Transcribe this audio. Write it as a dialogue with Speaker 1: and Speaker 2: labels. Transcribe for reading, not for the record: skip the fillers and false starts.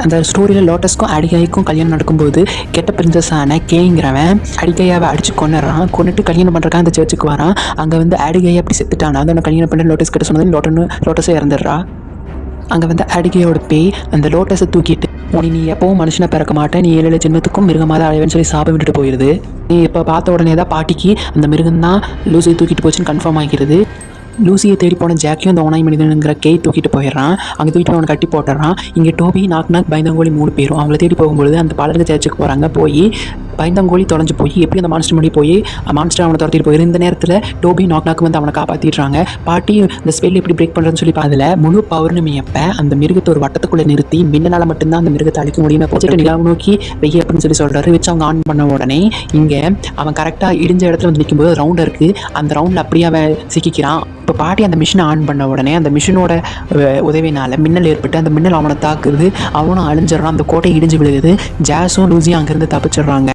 Speaker 1: அந்த ஸ்டோரியில் லோட்டஸ்க்கும் அடிகைக்கும் கல்யாணம் நடக்கும்போது கெட்ட பிரின்சஸான கேங்கிறவன் அடிகையாவை அடித்து கொண்டுட்டு கல்யாணம் பண்ணுறக்காக அந்த சர்ச்சுக்கு வரான். அங்கே அடிகையை அப்படி செத்துட்டானா, அதை கல்யாணம் பண்ண லோட்டஸ் கிட்ட சொன்னது லோட்டஸை இறந்துடுறா. அங்கே அடிகையோட பேய் அந்த லோட்டஸை தூக்கிட்டு நீ எப்பவும் மனுஷனை பிறக்க மாட்டேன், நீ 7 ஜென்மத்துக்கும் மிருகமாக தான் அழைவன்னு சொல்லி சாபம் விட்டுட்டு போயிடுது. நீ இப்போ பார்த்த உடனே தான் பாட்டிக்கு அந்த மிருகம் தான் லூசியை தூக்கிட்டு போச்சுன்னு கன்ஃபார்ம் ஆகிக்கிறது. லூசியை தேடி போன ஜாக்கியும் அந்த ஓனாய் மனிதனுங்கிற கேய் தூக்கிட்டு போயிடுறான். அங்கே தூக்கிட்டு அவனை கட்டி போட்டுறான். இங்கே டோபி நாக் பயந்தங்கோலி 3 பேரும் அவங்கள தேடி போகும்பொழுது அந்த பாலருக்கு சர்ச்சுக்கு போகிறாங்க. போய் பயந்தங்கோலி தொலைஞ்சு போய் எப்படி அந்த மான்ஸ்டர் முன்னாடி போய் மான்ஸ்டர் அவனை துரத்திட்டு போயிரு. இந்த நேரத்தில் டோபி நாக் அவனை காப்பாற்றிடுறாங்க. பாட்டி இந்த ஸ்பெல் எப்படி பிரேக் பண்ணுறதுன்னு சொல்லி அதில் முழு பௌர்ணமி அப்போ அந்த மிருகத்தை ஒரு வட்டத்துக்குள்ளே நிறுத்தி மின்னனால் மட்டும்தான் அந்த மிருகத்தை அழிக்க முடியும். போச்சுட்டு நிலாவை நோக்கி வெய்ய அப்படின்னு சொல்லி சொல்கிறாரு. வச்சு அவங்க ஆன் பண்ண உடனே இங்கே அவன் கரெக்டாக இடிஞ்ச இடத்துல நிற்கும்போது ரவுண்ட் இருக்குது. அந்த ரவுண்டில் அப்படியே அவன் சிக்கிக்கிறான். இப்போ பாட்டி அந்த மிஷினை ஆன் பண்ண உடனே அந்த மிஷினோட உதவினால் மின்னல் ஏற்பட்டு அந்த மின்னல் அவனை தாக்குது. அவனும் அழிஞ்சிடறான். அந்த கோட்டை இடிஞ்சு விழுகுது. ஜாஸும் லூசியும் அங்கேருந்து தப்பிச்சிடுறாங்க.